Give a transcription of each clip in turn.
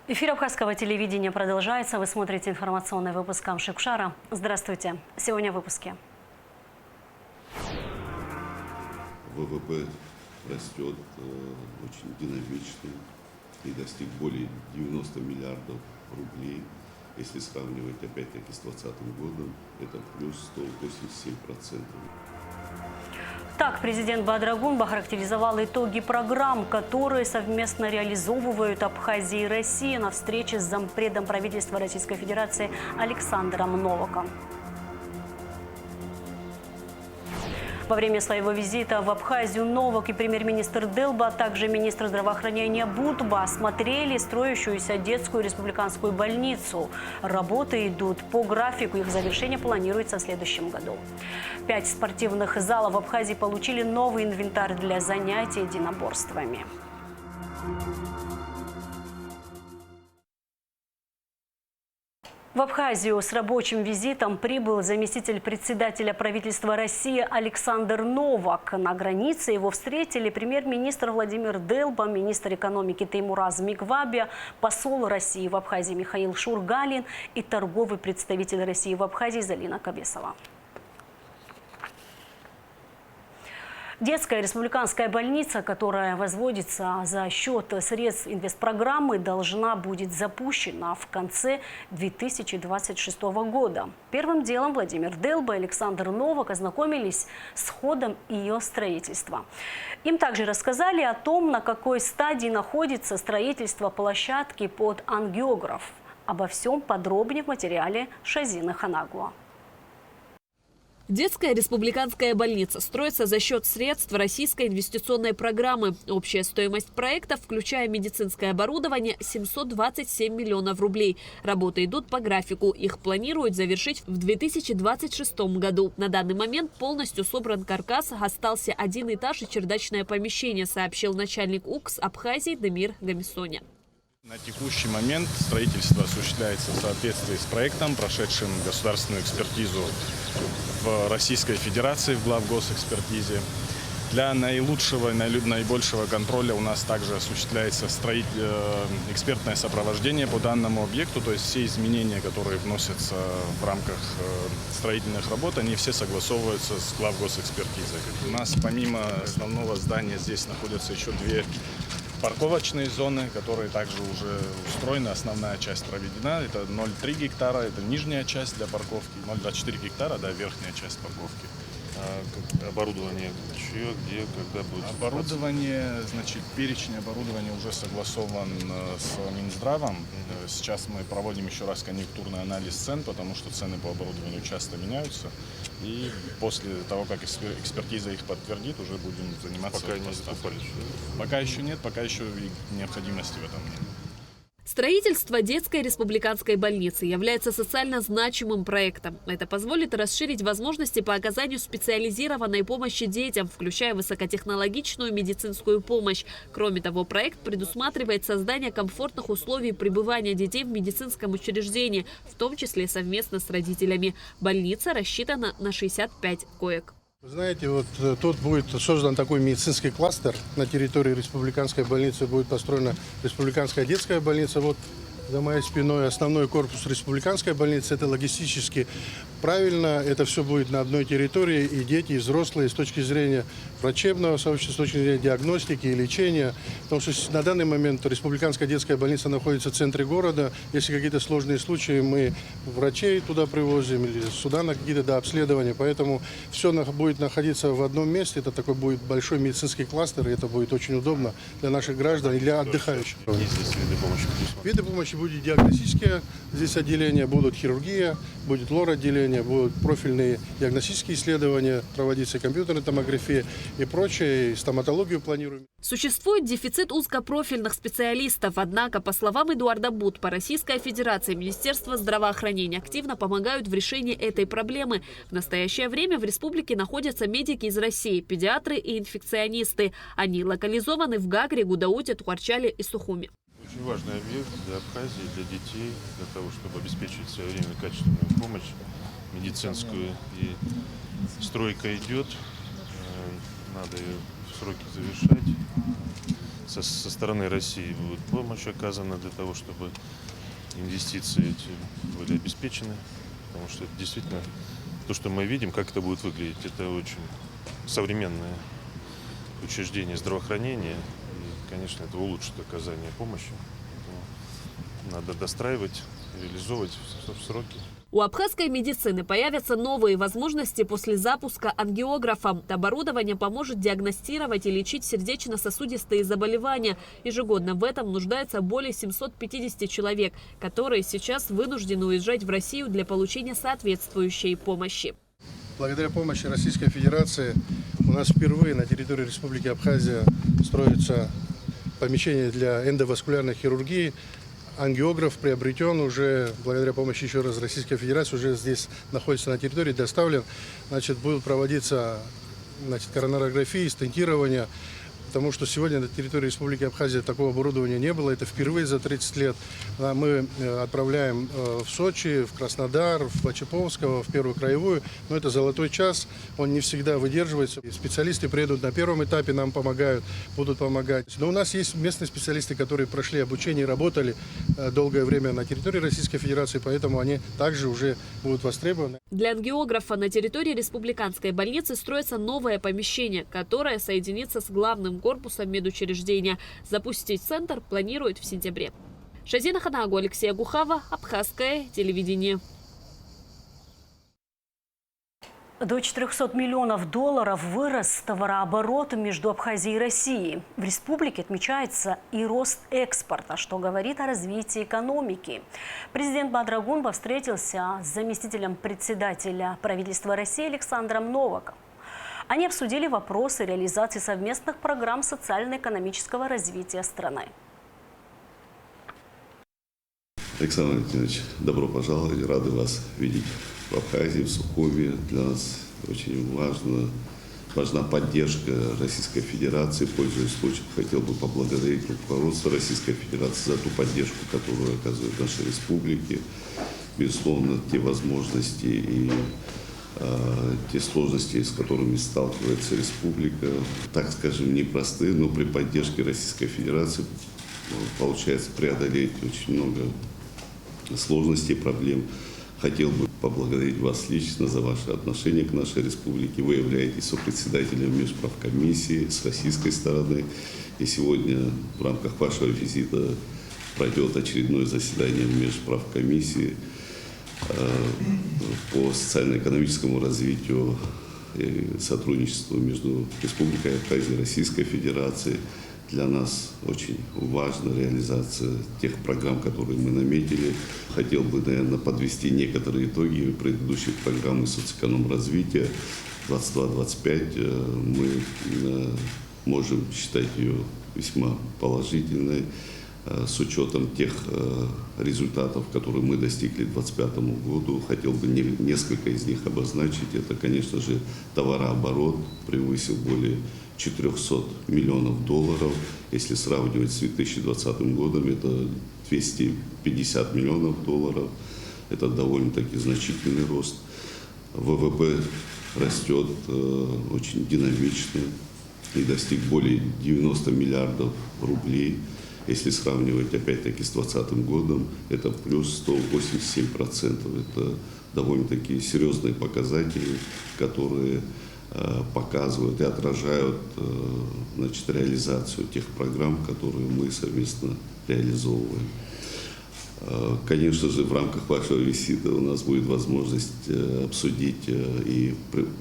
Эфир Абхазского телевидения продолжается. Вы смотрите информационный выпуск Камшикшара. Здравствуйте. Сегодня в выпуске. ВВП растет очень динамично и достиг более 90 миллиардов рублей. Если сравнивать опять-таки с 2020 годом, это плюс 187%. Так, президент Бадрагун охарактеризовал итоги программ, которые совместно реализовывают Абхазия и Россия на встрече с зампредом правительства Российской Федерации Александром Новаком. Во время своего визита в Абхазию Новак и премьер-министр Делба, а также министр здравоохранения Будба осмотрели строящуюся детскую республиканскую больницу. Работы идут по графику, их завершение планируется в следующем году. 5 спортивных залов в Абхазии получили новый инвентарь для занятий единоборствами. В Абхазию с рабочим визитом прибыл заместитель председателя правительства России Александр Новак. На границе его встретили премьер-министр Владимир Делба, министр экономики Теймураз Миквабе, посол России в Абхазии Михаил Шургалин и торговый представитель России в Абхазии Залина Кабесова. Детская республиканская больница, которая возводится за счет средств инвестпрограммы, должна будет запущена в конце 2026 года. Первым делом Владимир Делба и Александр Новак ознакомились с ходом ее строительства. Им также рассказали о том, на какой стадии находится строительство площадки под ангиограф. Обо всем подробнее в материале Шазины Ханаглуа. Детская республиканская больница строится за счет средств российской инвестиционной программы. Общая стоимость проекта, включая медицинское оборудование, 727 миллионов рублей. Работы идут по графику. Их планируют завершить в 2026 году. На данный момент полностью собран каркас, остался один этаж и чердачное помещение, сообщил начальник УКС Абхазии Демир Гамисоня. На текущий момент строительство осуществляется в соответствии с проектом, прошедшим государственную экспертизу в Российской Федерации, в главгосэкспертизе. Для наилучшего и наибольшего контроля у нас также осуществляется экспертное сопровождение по данному объекту, то есть все изменения, которые вносятся в рамках строительных работ, они все согласовываются с главгосэкспертизой. У нас помимо основного здания здесь находятся еще 2 парковочные зоны, которые также уже устроены, основная часть проведена. Это 0,3 гектара, это нижняя часть для парковки, 0,24 гектара, да, верхняя часть парковки. Оборудование чье, где, когда будет? Оборудование, значит, перечень оборудования уже согласован с Минздравом. Сейчас мы проводим еще раз конъюнктурный анализ цен, потому что цены по оборудованию часто меняются. И после того, как экспертиза их подтвердит, уже будем заниматься. Пока не закупали? Пока еще нет, пока еще и необходимости в этом нет. Строительство детской республиканской больницы является социально значимым проектом. Это позволит расширить возможности по оказанию специализированной помощи детям, включая высокотехнологичную медицинскую помощь. Кроме того, проект предусматривает создание комфортных условий пребывания детей в медицинском учреждении, в том числе совместно с родителями. Больница рассчитана на 65 коек. Вы знаете, вот тут будет создан такой медицинский кластер. На территории республиканской больницы будет построена республиканская детская больница. Вот за моей спиной основной корпус республиканской больницы. Это логистически правильно. Это все будет на одной территории. И дети, и взрослые с точки зрения врачебного сообщества, с точки зрения диагностики и лечения. Потому что на данный момент республиканская детская больница находится в центре города. Если какие-то сложные случаи, мы врачей туда привозим или сюда на какие-то обследования. Поэтому все будет находиться в одном месте. Это такой будет большой медицинский кластер. И это будет очень удобно для наших граждан и для отдыхающих. Здесь виды помощи? Виды помощи будет диагностические здесь отделения, будут хирургия, будет лор-отделение, будут профильные диагностические исследования проводиться, компьютерная томография и прочее, и стоматологию планируем. Существует дефицит узкопрофильных специалистов. Однако, по словам Эдуарда Будпа, Российская Федерация и Министерство здравоохранения активно помогают в решении этой проблемы. В настоящее время в республике находятся медики из России, педиатры и инфекционисты. Они локализованы в Гагре, Гудауте, Тухарчале и Сухуми. Очень важный объект для Абхазии, для детей, для того, чтобы обеспечить своевременную качественную помощь медицинскую. И стройка идет, надо ее в сроки завершать. со стороны России будет помощь оказана для того, чтобы инвестиции эти были обеспечены. Потому что это действительно то, что мы видим, как это будет выглядеть. Это очень современное учреждение здравоохранения. И, конечно, это улучшит оказание помощи. Поэтому надо достраивать, реализовывать в сроки. У абхазской медицины появятся новые возможности после запуска ангиографа. Оборудование поможет диагностировать и лечить сердечно-сосудистые заболевания. Ежегодно в этом нуждается более 750 человек, которые сейчас вынуждены уезжать в Россию для получения соответствующей помощи. Благодаря помощи Российской Федерации у нас впервые на территории Республики Абхазия строится помещение для эндоваскулярной хирургии. Ангиограф приобретен уже благодаря помощи еще раз Российской Федерации, уже здесь находится на территории, доставлен. Значит, будут проводиться коронарографии, стентирование, потому что сегодня на территории Республики Абхазия такого оборудования не было. Это впервые за 30 лет. Мы отправляем в Сочи, в Краснодар, в Лачаповского, в Первую краевую. Но это золотой час, он не всегда выдерживается. Специалисты приедут на первом этапе, нам помогают, будут помогать. Но у нас есть местные специалисты, которые прошли обучение и работали долгое время на территории Российской Федерации, поэтому они также уже будут востребованы. Для ангиографа на территории республиканской больницы строится новое помещение, которое соединится с главным корпусом медучреждения. Запустить центр планируют в сентябре. Шазина Ханагу, Алексей Гухава, Абхазское телевидение. До 400 миллионов долларов вырос товарооборот между Абхазией и Россией. В республике отмечается и рост экспорта, что говорит о развитии экономики. Президент Бадрагунба встретился с заместителем председателя правительства России Александром Новаком. Они обсудили вопросы реализации совместных программ социально-экономического развития страны. Александр Валентинович, добро пожаловать. Рады вас видеть в Абхазии, в Сухуми. Для нас очень важна поддержка Российской Федерации. Пользуясь случаем, хотел бы поблагодарить руководство Российской Федерации за ту поддержку, которую оказывает нашей республике. Безусловно, те возможности и те сложности, с которыми сталкивается республика, так скажем, непростые, но при поддержке Российской Федерации получается преодолеть очень много сложностей и проблем. Хотел бы поблагодарить вас лично за ваше отношение к нашей республике. Вы являетесь сопредседателем межправкомиссии с российской стороны. И сегодня в рамках вашего визита пройдет очередное заседание межправкомиссии по социально-экономическому развитию и сотрудничеству между Республикой Абхазия и Российской Федерацией. Для нас очень важна реализация тех программ, которые мы наметили. Хотел бы, наверное, подвести некоторые итоги предыдущих программ соцэкономразвития 22-25. Мы можем считать ее весьма положительной, с учетом тех результатов, которые мы достигли к 2025 году. Хотел бы несколько из них обозначить. Это, конечно же, товарооборот превысил более 400 миллионов долларов. Если сравнивать с 2020 годом, это 250 миллионов долларов. Это довольно-таки значительный рост. ВВП растет очень динамично и достиг более 90 миллиардов рублей. Если сравнивать, опять-таки, с 2020 годом, это плюс 187%. Это довольно-таки серьезные показатели, которые показывают и отражают реализацию тех программ, которые мы совместно реализовываем. Конечно же, в рамках вашего визита у нас будет возможность обсудить и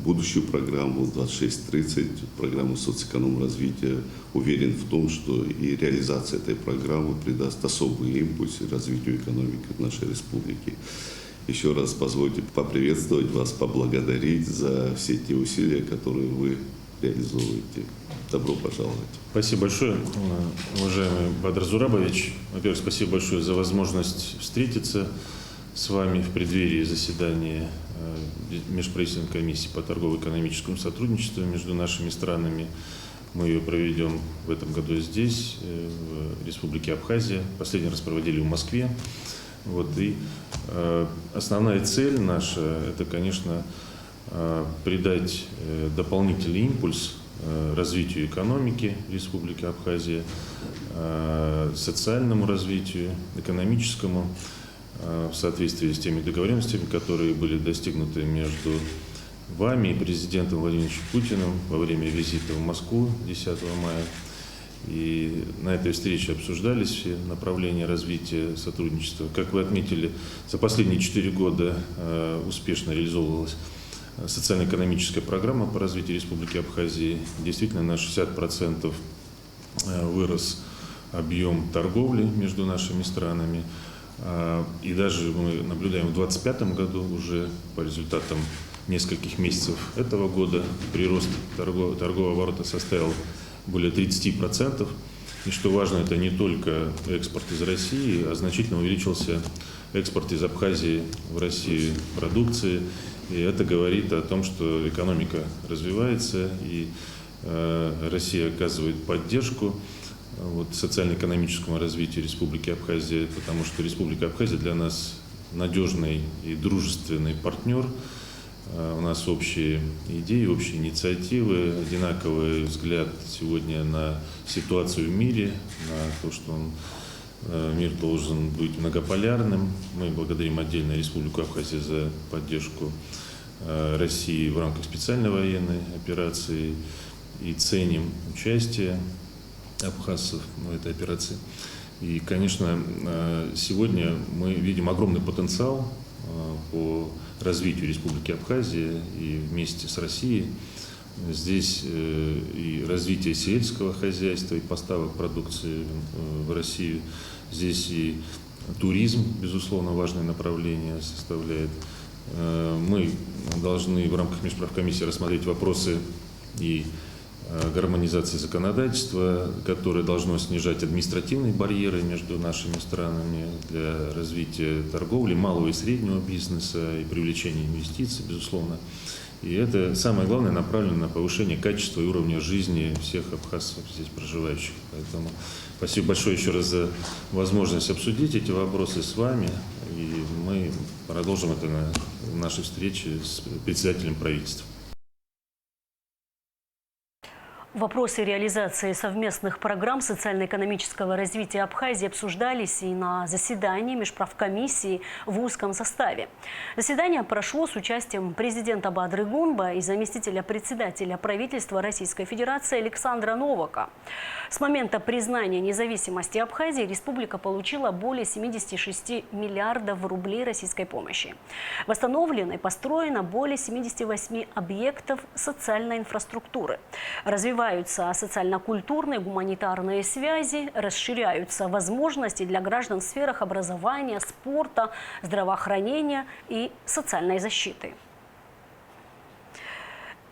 будущую программу 2630, программу соцэкономразвития. Уверен в том, что и реализация этой программы придаст особый импульс развитию экономики нашей республики. Еще раз позвольте поприветствовать вас, поблагодарить за все те усилия, которые вы реализовываете. Добро пожаловать. Спасибо большое, уважаемый Бадр Зурабович. Во-первых, спасибо большое за возможность встретиться с вами в преддверии заседания Межправительственной комиссии по торгово-экономическому сотрудничеству между нашими странами. Мы ее проведем в этом году здесь, в Республике Абхазия. Последний раз проводили в Москве. И основная цель наша – это, конечно, придать дополнительный импульс развитию экономики Республики Абхазия, социальному развитию, экономическому, в соответствии с теми договоренностями, которые были достигнуты между вами и президентом Владимиром Путиным во время визита в Москву 10 мая. И на этой встрече обсуждались все направления развития сотрудничества. Как вы отметили, за последние 4 года успешно реализовывалась социально-экономическая программа по развитию Республики Абхазии. Действительно, на 60% вырос объем торговли между нашими странами. И даже мы наблюдаем в 2025 году уже по результатам нескольких месяцев этого года прирост торгового оборота составил более 30%. И что важно, это не только экспорт из России, а значительно увеличился экспорт из Абхазии в Россию продукции. И это говорит о том, что экономика развивается, и Россия оказывает поддержку социально-экономическому развитию Республики Абхазия, потому что Республика Абхазия для нас надежный и дружественный партнер. У нас общие идеи, общие инициативы, одинаковый взгляд сегодня на ситуацию в мире, на то, что мир должен быть многополярным. Мы благодарим отдельно Республику Абхазия за поддержку России в рамках специальной военной операции и ценим участие абхазцев в этой операции. И, конечно, сегодня мы видим огромный потенциал по развитию Республики Абхазия и вместе с Россией. Здесь и развитие сельского хозяйства, и поставок продукции в Россию. Здесь и туризм, безусловно, важное направление составляет. Мы должны в рамках межправкомиссии рассмотреть вопросы и гармонизации законодательства, которое должно снижать административные барьеры между нашими странами для развития торговли, малого и среднего бизнеса и привлечения инвестиций, безусловно. И это самое главное направлено на повышение качества и уровня жизни всех абхазцев здесь проживающих. Поэтому спасибо большое еще раз за возможность обсудить эти вопросы с вами. И мы продолжим это на нашей встрече с председателем правительства. Вопросы реализации совместных программ социально-экономического развития Абхазии обсуждались и на заседании межправкомиссии в узком составе. Заседание прошло с участием президента Бадры-Гунба и заместителя председателя правительства Российской Федерации Александра Новака. С момента признания независимости Абхазии республика получила более 76 миллиардов рублей российской помощи. Восстановлено и построено более 78 объектов социальной инфраструктуры. Развиваются социально-культурные, гуманитарные связи, расширяются возможности для граждан в сферах образования, спорта, здравоохранения и социальной защиты.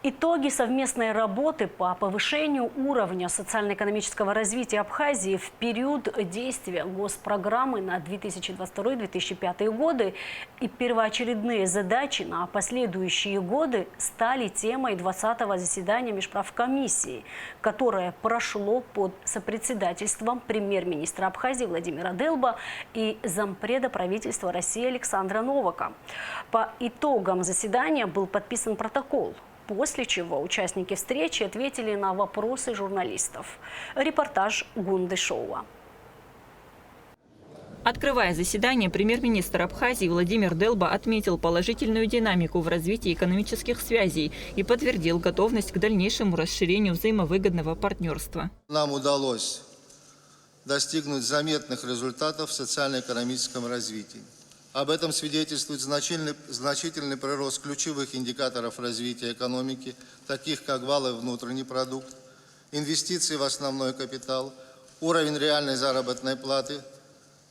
Итоги совместной работы по повышению уровня социально-экономического развития Абхазии в период действия госпрограммы на 2022-2005 годы и первоочередные задачи на последующие годы стали темой 20-го заседания межправкомиссии, которое прошло под сопредседательством премьер-министра Абхазии Владимира Делба и зампреда правительства России Александра Новака. По итогам заседания был подписан протокол, после чего участники встречи ответили на вопросы журналистов. Репортаж Гунды Шоуа. Открывая заседание, премьер-министр Абхазии Владимир Делба отметил положительную динамику в развитии экономических связей и подтвердил готовность к дальнейшему расширению взаимовыгодного партнерства. Нам удалось достигнуть заметных результатов в социально-экономическом развитии. Об этом свидетельствует значительный прирост ключевых индикаторов развития экономики, таких как валовый внутренний продукт, инвестиции в основной капитал, уровень реальной заработной платы,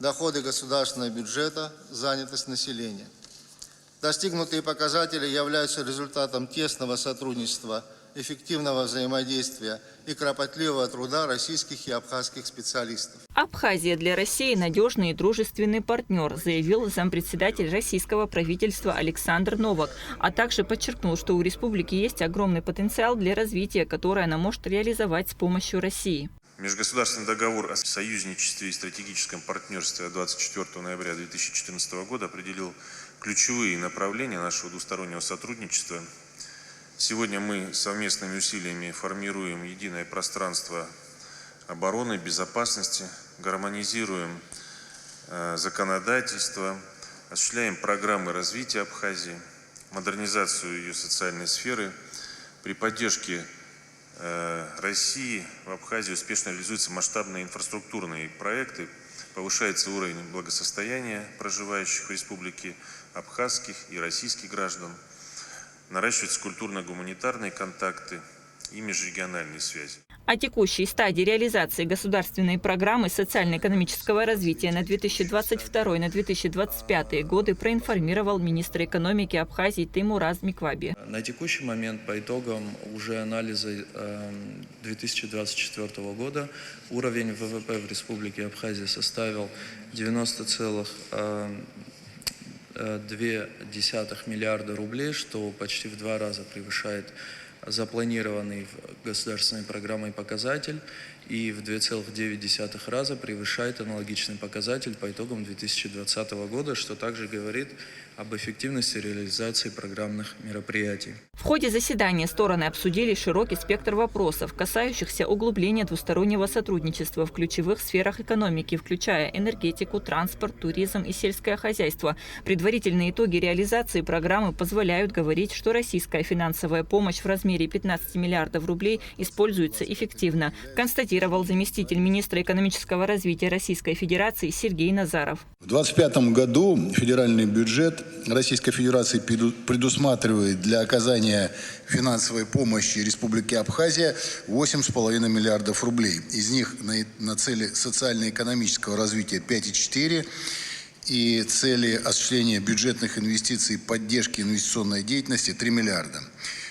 доходы государственного бюджета, занятость населения. Достигнутые показатели являются результатом тесного сотрудничества, эффективного взаимодействия и кропотливого труда российских и абхазских специалистов. Абхазия для России надежный и дружественный партнер, заявил зампредседатель российского правительства Александр Новак, а также подчеркнул, что у республики есть огромный потенциал для развития, который она может реализовать с помощью России. Межгосударственный договор о союзничестве и стратегическом партнерстве от 24 ноября 2014 года определил ключевые направления нашего двустороннего сотрудничества Сегодня мы совместными усилиями формируем единое пространство обороны, безопасности, гармонизируем законодательство, осуществляем программы развития Абхазии, модернизацию ее социальной сферы. При поддержке России в Абхазии успешно реализуются масштабные инфраструктурные проекты, повышается уровень благосостояния проживающих в республике абхазских и российских граждан, наращиваются культурно-гуманитарные контакты и межрегиональные связи. О текущей стадии реализации государственной программы социально-экономического развития на 2022-2025 годы проинформировал министр экономики Абхазии Теймураз Микваби. На текущий момент по итогам уже анализа 2024 года уровень ВВП в Республике Абхазия составил 90,2 миллиарда рублей, что почти в 2 раза превышает запланированный государственной программой показатель и в 2,9 раза превышает аналогичный показатель по итогам 2020 года, что также говорит об эффективности реализации программных мероприятий. В ходе заседания стороны обсудили широкий спектр вопросов, касающихся углубления двустороннего сотрудничества в ключевых сферах экономики, включая энергетику, транспорт, туризм и сельское хозяйство. Предварительные итоги реализации программы позволяют говорить, что российская финансовая помощь в размере 15 миллиардов рублей используется эффективно, констатировал заместитель министра экономического развития Российской Федерации Сергей Назаров. В 2025 году федеральный бюджет Российской Федерации предусматривает для оказания финансовой помощи Республике Абхазия 8,5 миллиардов рублей. Из них на цели социально-экономического развития 5,4 и цели осуществления бюджетных инвестиций и поддержки инвестиционной деятельности 3 миллиарда.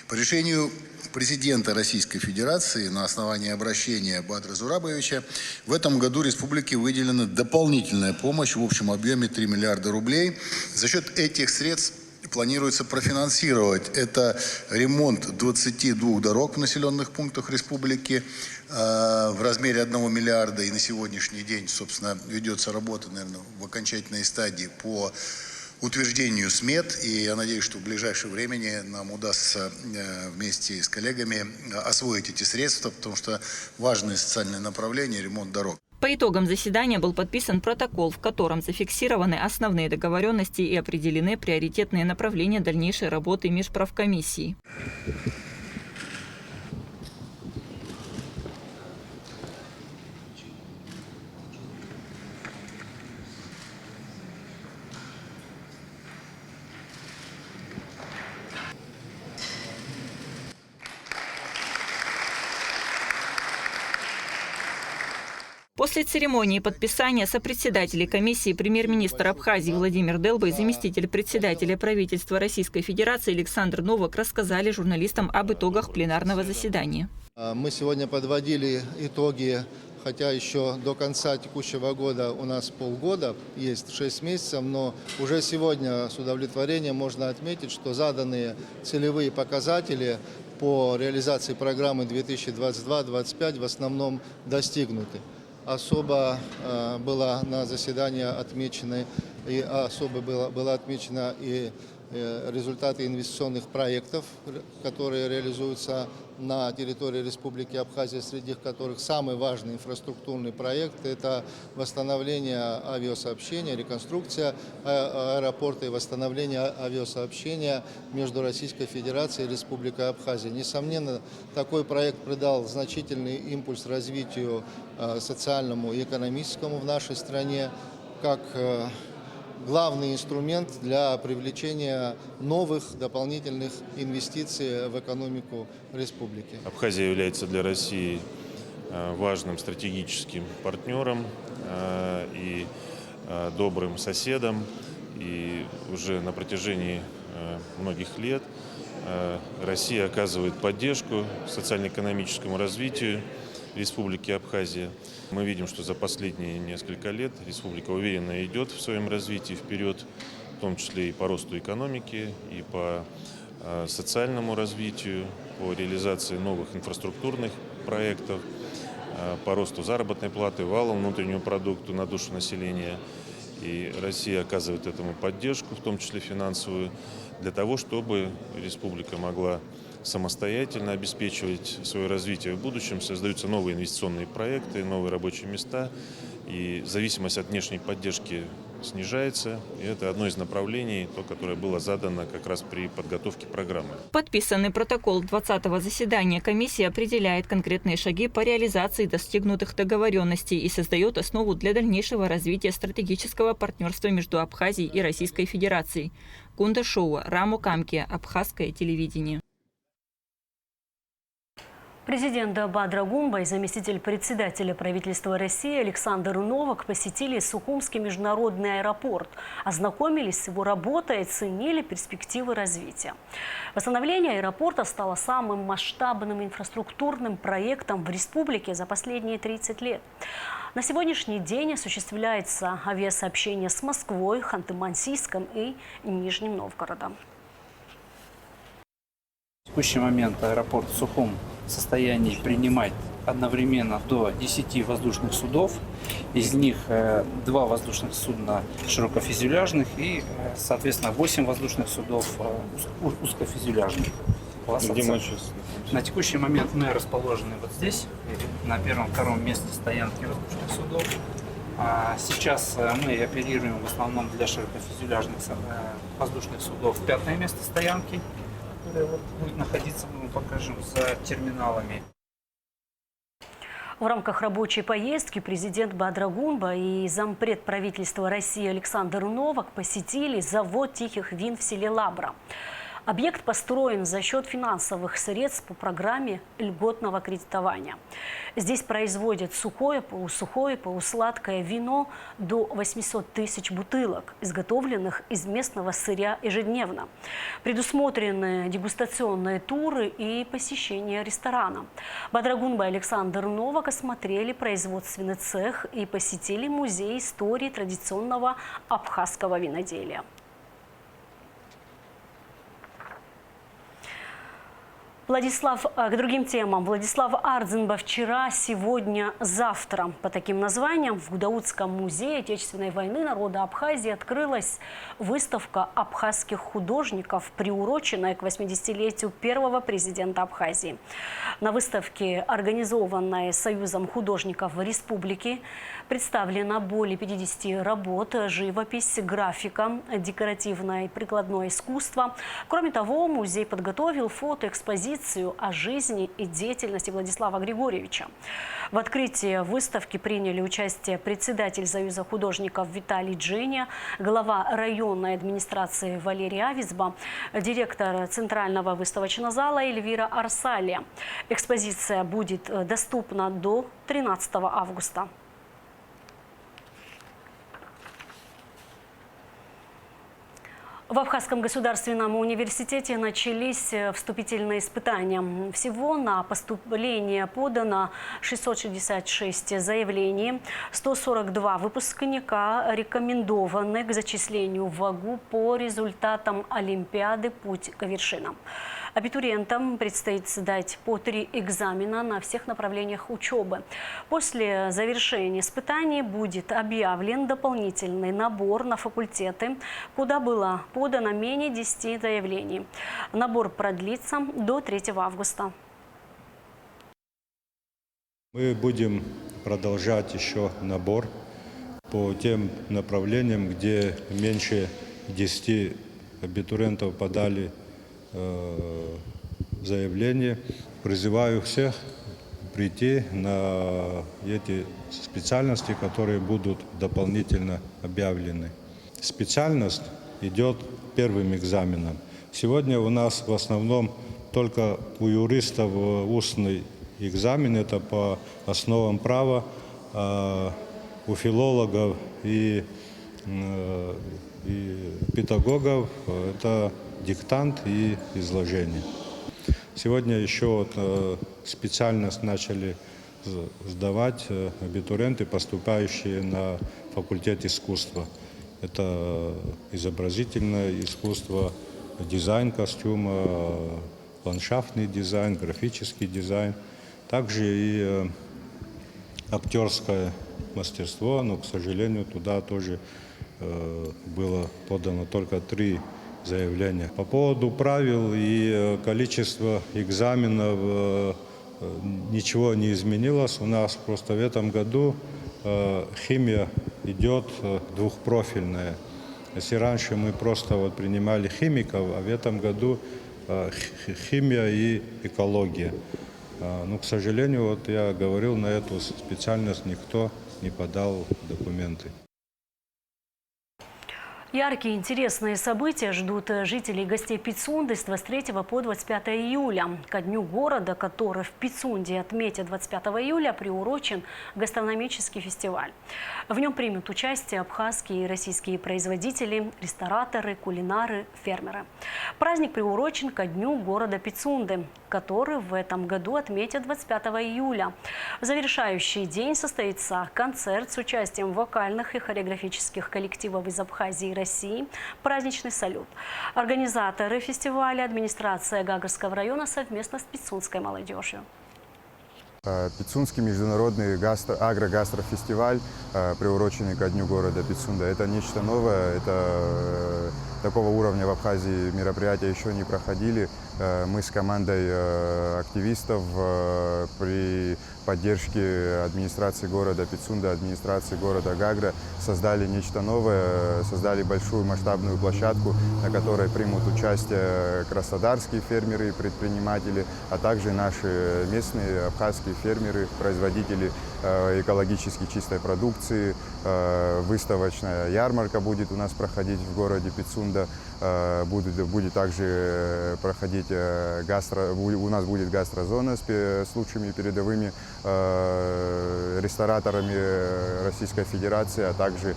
По решению президента Российской Федерации на основании обращения Бадра Зурабовича в этом году республике выделена дополнительная помощь в общем объеме 3 миллиарда рублей. За счет этих средств планируется профинансировать это ремонт 22 дорог в населенных пунктах республики в размере 1 миллиарда. И на сегодняшний день, собственно, ведется работа, наверное, в окончательной стадии по утверждению смет, и я надеюсь, что в ближайшее время нам удастся вместе с коллегами освоить эти средства, потому что важное социальное направление – ремонт дорог. По итогам заседания был подписан протокол, в котором зафиксированы основные договоренности и определены приоритетные направления дальнейшей работы межправкомиссии. После церемонии подписания сопредседатели комиссии премьер-министр Абхазии Владимир Делба и заместитель председателя правительства Российской Федерации Александр Новак рассказали журналистам об итогах пленарного заседания. Мы сегодня подводили итоги, хотя еще до конца текущего года у нас полгода, есть 6 месяцев, но уже сегодня с удовлетворением можно отметить, что заданные целевые показатели по реализации программы 2022-2025 в основном достигнуты. Особо было на заседании отмечено и результаты инвестиционных проектов, которые реализуются на территории Республики Абхазия, среди которых самый важный инфраструктурный проект – это восстановление авиасообщения, реконструкция аэропорта и восстановление авиасообщения между Российской Федерацией и Республикой Абхазия. Несомненно, такой проект придал значительный импульс развитию социальному и экономическому в нашей стране, как главный инструмент для привлечения новых дополнительных инвестиций в экономику республики. Абхазия является для России важным стратегическим партнером и добрым соседом. И уже на протяжении многих лет Россия оказывает поддержку социально-экономическому развитию Республики Абхазия. Мы видим, что за последние несколько лет республика уверенно идет в своем развитии вперед, в том числе и по росту экономики, и по социальному развитию, по реализации новых инфраструктурных проектов, по росту заработной платы, валовому внутреннему продукту на душу населения. И Россия оказывает этому поддержку, в том числе финансовую, для того, чтобы республика могла самостоятельно обеспечивать свое развитие в будущем. Создаются новые инвестиционные проекты, новые рабочие места, и зависимость от внешней поддержки снижается. И это одно из направлений, то, которое было задано как раз при подготовке программы. Подписанный протокол 20-го заседания комиссии определяет конкретные шаги по реализации достигнутых договоренностей и создает основу для дальнейшего развития стратегического партнерства между Абхазией и Российской Федерацией. Гунда Шоу, Раму Камки, Абхазское телевидение. Президент Бадра Гумба и заместитель председателя правительства России Александр Новак посетили Сухумский международный аэропорт, ознакомились с его работой и оценили перспективы развития. Восстановление аэропорта стало самым масштабным инфраструктурным проектом в республике за последние 30 лет. На сегодняшний день осуществляется авиасообщение с Москвой, Ханты-Мансийском и Нижним Новгородом. В текущий момент аэропорт Сухум в состоянии принимать одновременно до 10 воздушных судов. Из них 2 воздушных судна широкофюзеляжных и, соответственно, 8 воздушных судов узкофюзеляжных. На текущий момент мы расположены вот здесь, на первом-втором месте стоянки воздушных судов. Сейчас мы оперируем в основном для широкофюзеляжных воздушных судов 5-е место стоянки, которое будет находиться, мы покажем, за терминалами. В рамках рабочей поездки президент Бадра Гумба и зампред правительства России Александр Новак посетили завод тихих вин в селе Лабра. Объект построен за счет финансовых средств по программе льготного кредитования. Здесь производят сухое, полусладкое вино до 800 тысяч бутылок, изготовленных из местного сырья ежедневно. Предусмотрены дегустационные туры и посещение ресторана. Бадра Гумба и Александр Новак осмотрели производственный цех и посетили музей истории традиционного абхазского виноделия. К другим темам. Владислав Ардзинба вчера, сегодня, завтра. По таким названиям в Гудаутском музее Отечественной войны народа Абхазии открылась выставка абхазских художников, приуроченная к 80-летию первого президента Абхазии. На выставке, организованной Союзом художников республики, представлено более 50 работ, живопись, графика, декоративное и прикладное искусство. Кроме того, музей подготовил фотоэкспозицию о жизни и деятельности Владислава Григорьевича. В открытии выставки приняли участие председатель Союза художников Виталий Дженя, глава районной администрации Валерий Авизба, директор Центрального выставочного зала Эльвира Арсалия. Экспозиция будет доступна до 13 августа. В Абхазском государственном университете начались вступительные испытания. Всего на поступление подано 666 заявлений. 142 выпускника рекомендованы к зачислению в ВАГУ по результатам Олимпиады «Путь к вершинам». Абитуриентам предстоит сдать по 3 экзамена на всех направлениях учебы. После завершения испытаний будет объявлен дополнительный набор на факультеты, куда было подано менее 10 заявлений. Набор продлится до 3 августа. Мы будем продолжать еще набор по тем направлениям, где меньше 10 абитуриентов подали заявление. Призываю всех прийти на эти специальности, которые будут дополнительно объявлены. Специальность идет первым экзаменом. Сегодня у нас в основном только у юристов устный экзамен, это по основам права, у филологов и педагогов это диктант и изложение. Сегодня еще специальность начали сдавать абитуриенты, поступающие на факультет искусства. Это изобразительное искусство, дизайн костюма, ландшафтный дизайн, графический дизайн. Также и актерское мастерство, но, к сожалению, туда тоже было подано только 3 заявление. По поводу правил и количества экзаменов ничего не изменилось. У нас просто в этом году химия идет двухпрофильная. Если раньше мы просто вот принимали химиков, а в этом году химия и экология. Но, к сожалению, вот я говорил, на эту специальность никто не подал документы. Яркие, интересные события ждут жителей и гостей Пицунды с 23 по 25 июля. Ко дню города, который в Пицунде отметят 25 июля, приурочен гастрономический фестиваль. В нем примут участие абхазские и российские производители, рестораторы, кулинары, фермеры. Праздник приурочен ко дню города Пицунды, который в этом году отметят 25 июля. В завершающий день состоится концерт с участием вокальных и хореографических коллективов из Абхазии и России, праздничный салют. Организаторы фестиваля – администрация Гагрского района совместно с пицунской молодежью. Пицунский международный агрогастрофестиваль, приуроченный ко дню города Пицунда, это нечто новое, это такого уровня в Абхазии мероприятия еще не проходили. Мы с командой активистов при поддержке администрации города Пицунда, администрации города Гагра создали нечто новое, создали большую масштабную площадку, на которой примут участие краснодарские фермеры и предприниматели, а также наши местные абхазские фермеры, производители экологически чистой продукции. Выставочная ярмарка будет у нас проходить в городе Пицунда. Будет также проходить у нас будет гастрозона с лучшими передовыми рестораторами Российской Федерации, а также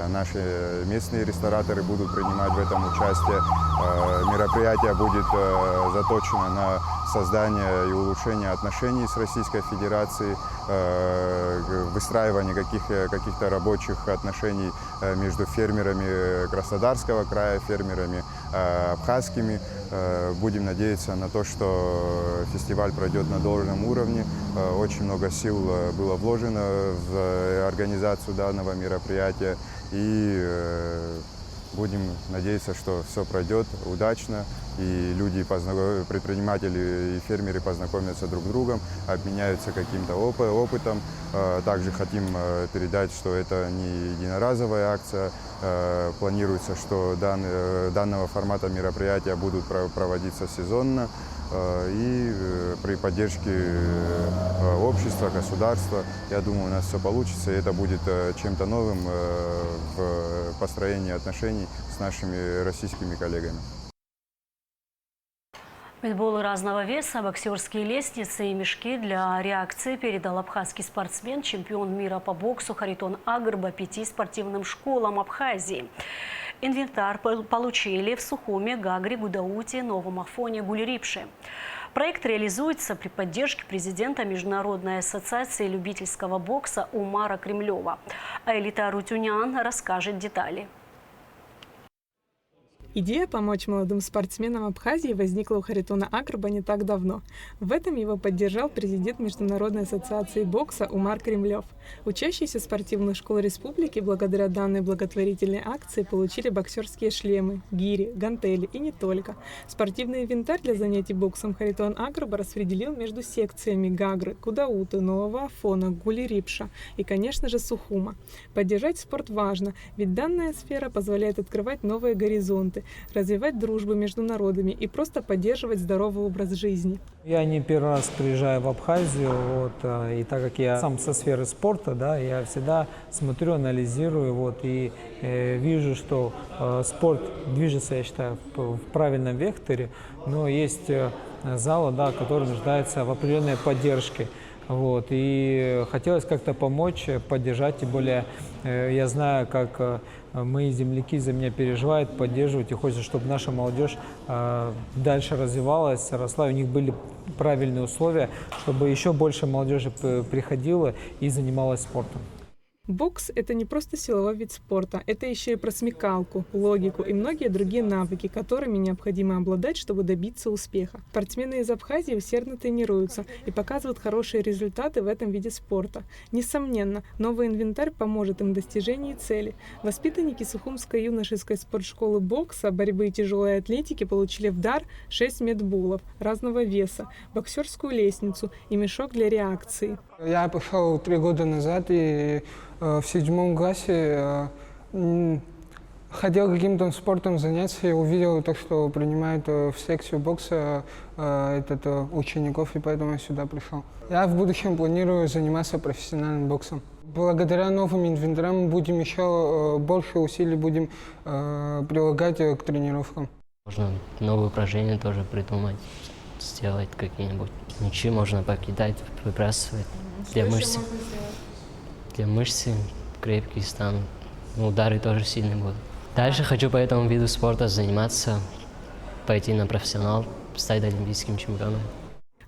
наши местные рестораторы будут принимать в этом участие. Мероприятие будет заточено на создание и улучшение отношений с Российской Федерацией, выстраивание каких-то рабочих отношений между фермерами Краснодарского края, фермерами абхазскими. Будем надеяться на то, что фестиваль пройдет на должном уровне. Очень много сил было вложено в организацию данного мероприятия. И будем надеяться, что все пройдет удачно, и люди, предприниматели и фермеры познакомятся друг с другом, обменяются каким-то опытом. Также хотим передать, что это не единоразовая акция. Планируется, что данного формата мероприятия будут проводиться сезонно. И при поддержке общества, государства, я думаю, у нас все получится, и это будет чем-то новым в построении отношений с нашими российскими коллегами. Пейнтболы разного веса, боксерские лестницы и мешки для реакции передал абхазский спортсмен, чемпион мира по боксу Харитон Агрба 5 спортивным школам Абхазии. Инвентарь получили в Сухуме, Гагре, Гудауте, Новом Афоне, Гулерипше. Проект реализуется при поддержке президента Международной ассоциации любительского бокса Умара Кремлева. А Элита Рутюнян расскажет детали. Идея помочь молодым спортсменам Абхазии возникла у Харитона Агрба не так давно. В этом его поддержал президент Международной ассоциации бокса Умар Кремлев. Учащиеся спортивных школ республики благодаря данной благотворительной акции получили боксерские шлемы, гири, гантели и не только. Спортивный инвентарь для занятий боксом Харитон Агрба распределил между секциями Гагры, Гудауты, Нового Афона, Гулерипша и, конечно же, Сухума. Поддержать спорт важно, ведь данная сфера позволяет открывать новые горизонты, развивать дружбу между народами и просто поддерживать здоровый образ жизни. Я не первый раз приезжаю в Абхазию, и так как я сам со сферы спорта, я всегда смотрю, анализирую, и вижу, что спорт движется, я считаю, в правильном векторе, но есть залы, которые нуждаются в определенной поддержке. И хотелось как-то помочь, поддержать, тем более я знаю, как мои земляки за меня переживают, поддерживают, и хочется, чтобы наша молодежь дальше развивалась, росла, у них были правильные условия, чтобы еще больше молодежи приходило и занималась спортом. Бокс – это не просто силовой вид спорта, это еще и про смекалку, логику и многие другие навыки, которыми необходимо обладать, чтобы добиться успеха. Спортсмены из Абхазии усердно тренируются и показывают хорошие результаты в этом виде спорта. Несомненно, новый инвентарь поможет им в достижении цели. Воспитанники Сухумской юношеской спортшколы бокса, борьбы и тяжелой атлетики получили в дар 6 медбулов разного веса, боксерскую лестницу и мешок для реакции. Я пришел 3 года назад и в 7 классе хотел каким-то спортом заняться и увидел то, что принимают в секцию бокса учеников, и поэтому я сюда пришел. Я в будущем планирую заниматься профессиональным боксом. Благодаря новым инвентарям будем еще больше усилий будем прилагать к тренировкам. Можно новые упражнения тоже придумать, сделать какие-нибудь. Мячи можно покидать, выбрасывать. Для мышцы крепкие станут. Удары тоже сильные будут. Дальше хочу по этому виду спорта заниматься, пойти на профессионал, стать олимпийским чемпионом.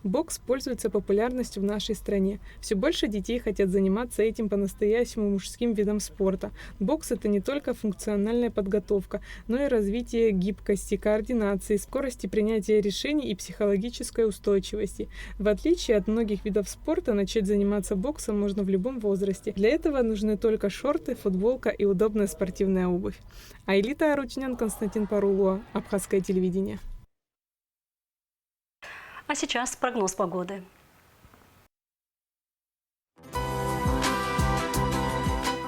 Бокс пользуется популярностью в нашей стране. Все больше детей хотят заниматься этим по-настоящему мужским видом спорта. Бокс – это не только функциональная подготовка, но и развитие гибкости, координации, скорости принятия решений и психологической устойчивости. В отличие от многих видов спорта, начать заниматься боксом можно в любом возрасте. Для этого нужны только шорты, футболка и удобная спортивная обувь. Айлита Арутюнян, Константин Парулуа, Абхазское телевидение. А сейчас прогноз погоды.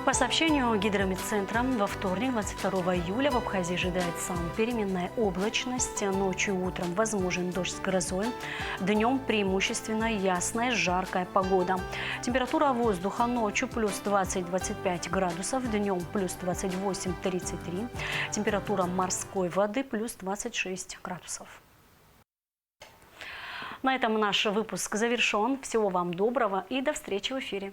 По сообщению гидрометцентра, во вторник, 22 июля, в Абхазии ожидается переменная облачность. Ночью и утром возможен дождь с грозой. Днем преимущественно ясная, жаркая погода. Температура воздуха ночью плюс 20-25 градусов, днем плюс 28-33. Температура морской воды плюс 26 градусов. На этом наш выпуск завершен. Всего вам доброго и до встречи в эфире.